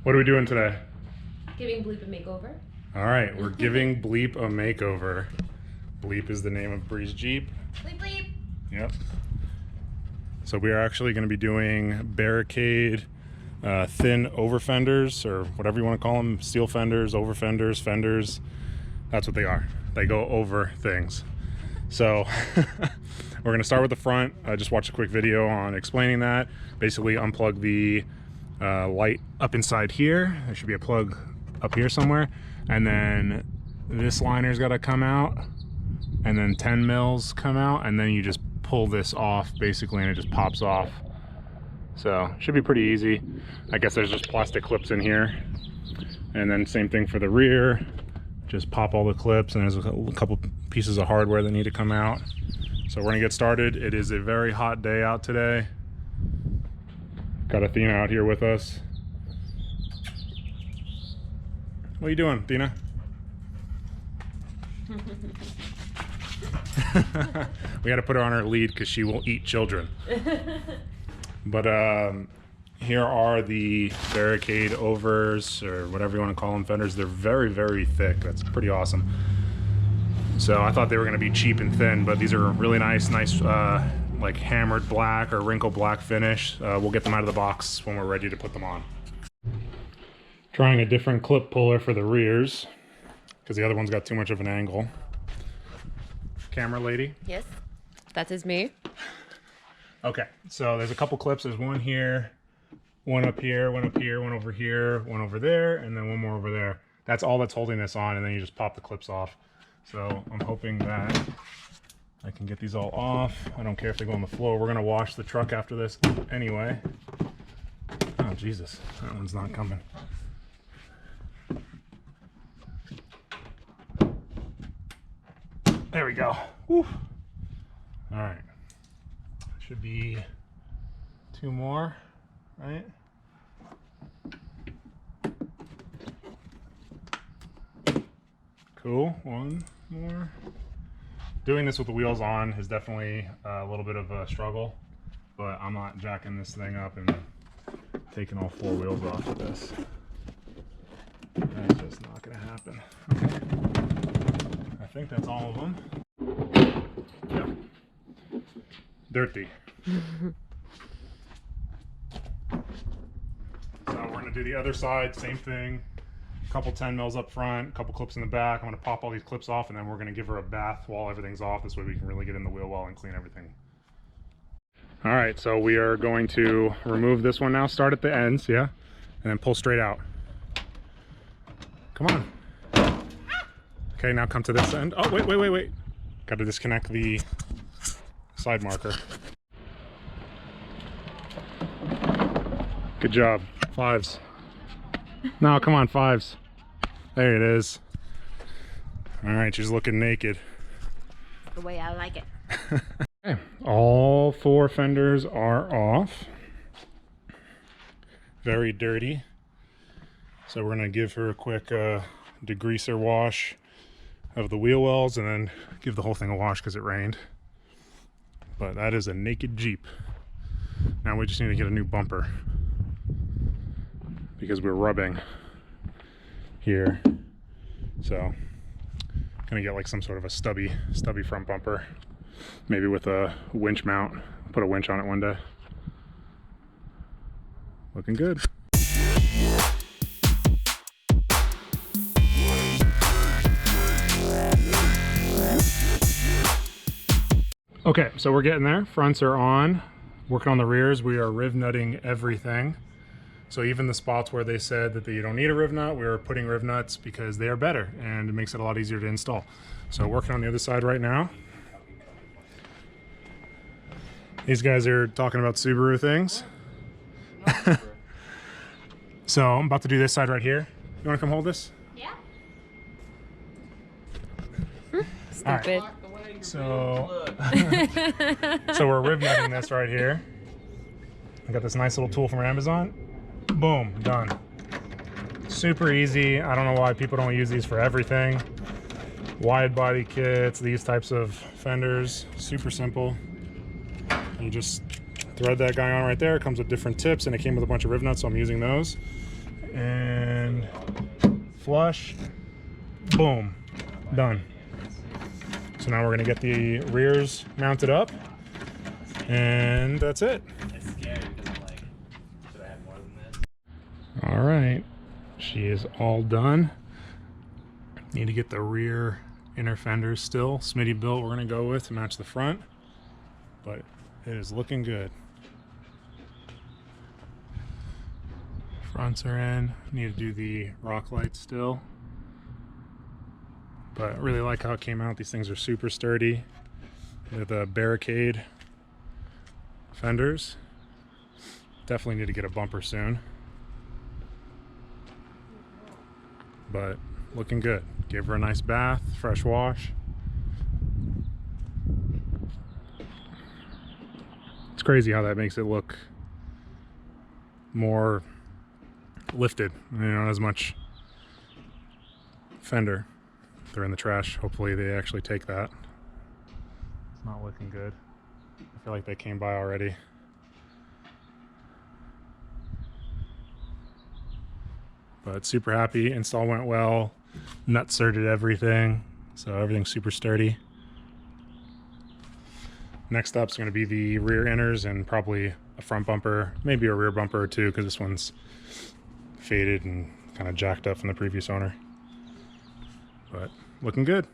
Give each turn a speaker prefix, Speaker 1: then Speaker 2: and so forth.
Speaker 1: What are we doing today?
Speaker 2: Giving Bleep a makeover.
Speaker 1: All right, we're giving Bleep a makeover. Bleep is the name of Bris Jeep.
Speaker 2: Bleep bleep.
Speaker 1: Yep. So we are actually going to be doing barricade, thin over fenders, or whatever you want to call them, steel fenders, over fenders, fenders. That's what they are. They go over things. So we're going to start with the front. I just watched a quick video on explaining that. Basically unplug the light up inside here. There should be a plug up here somewhere. And then this liner's got to come out. And then 10 mils come out. And then you just pull this off basically and it just pops off. So should be pretty easy. I guess there's just plastic clips in here. And then same thing for the rear. Just pop all the clips, and there's a couple pieces of hardware that need to come out. So we're gonna get started. It is a very hot day out today. Got Athena out here with us. What are you doing, Athena? We got to put her on her lead because she will eat children. But here are the barricade overs, or whatever you want to call them, fenders. They're very, very thick. That's pretty awesome. So I thought they were going to be cheap and thin, but these are really nice like hammered black or wrinkle black finish. We'll get them out of the box when we're ready to put them on. Trying a different clip puller for the rears because the other one's got too much of an angle. Camera lady?
Speaker 2: Yes, that is me.
Speaker 1: Okay, so there's a couple clips. There's one here, one up here, one up here, one over here, one over there, and then one more over there. That's all that's holding this on, and then you just pop the clips off. So I'm hoping that I can get these all off. I don't care if they go on the floor. We're gonna wash the truck after this anyway. Oh, Jesus, that one's not coming. There we go. Woo. All right. Should be two more, right? Cool, one more. Doing this with the wheels on is definitely a little bit of a struggle, but I'm not jacking this thing up and taking all four wheels off of this. That's just not gonna happen. Okay. I think that's all of them. Yep. Dirty. So we're going to do the other side, same thing. A couple 10 mils up front, a couple clips in the back. I'm going to pop all these clips off, and then we're going to give her a bath while everything's off. This way we can really get in the wheel well and clean everything. All right, so we are going to remove this one now. Start at the ends, yeah, and then pull straight out. Come on. Okay, now come to this end. Oh, wait. Got to disconnect the side marker. Good job. Fives. No, come on, fives. There it is. All right, she's looking naked.
Speaker 2: The way I like it.
Speaker 1: Okay, all four fenders are off. Very dirty. So we're gonna give her a quick degreaser wash of the wheel wells and then give the whole thing a wash because it rained. But that is a naked Jeep. Now we just need to get a new bumper because we're rubbing here. So gonna get like some sort of a stubby front bumper, maybe with a winch mount. Put a winch on it one day. Looking good. Okay, so we're getting there. Fronts are on. Working on the rears. We are riv nutting everything. So even the spots where they said that you don't need a riv nut, we're putting riv nuts because they are better and it makes it a lot easier to install. So working on the other side right now. These guys are talking about Subaru things. So I'm about to do this side right here. You want to come hold this?
Speaker 2: Yeah.
Speaker 1: Stupid. Right. So, so we're riv nutting this right here. I got this nice little tool from Amazon. Boom, done. Super easy. I don't know why people don't use these for everything. Wide body kits, these types of fenders, super simple. You just thread that guy on right there. It comes with different tips, and it came with a bunch of riv nuts, so I'm using those. and flush. Boom, done. So now we're gonna get the rears mounted up, and that's it.
Speaker 3: It's scary because I'm like, should I have more than this?
Speaker 1: All right, she is all done. Need to get the rear inner fenders still. Smitty built we're gonna go with to match the front, but it is looking good. Fronts are in. Need to do the rock lights still. But I really like how it came out. These things are super sturdy. They're the barricade fenders. Definitely need to get a bumper soon. But looking good. Gave her a nice bath, fresh wash. It's crazy how that makes it look more lifted, you know, not as much fender. They're in the trash. Hopefully they actually take that. It's not looking good. I feel like they came by already. But super happy. Install went well. Nut certed everything. So everything's super sturdy. Next up is going to be the rear inners and probably a front bumper, maybe a rear bumper or two, because this one's faded and kind of jacked up from the previous owner. But looking good.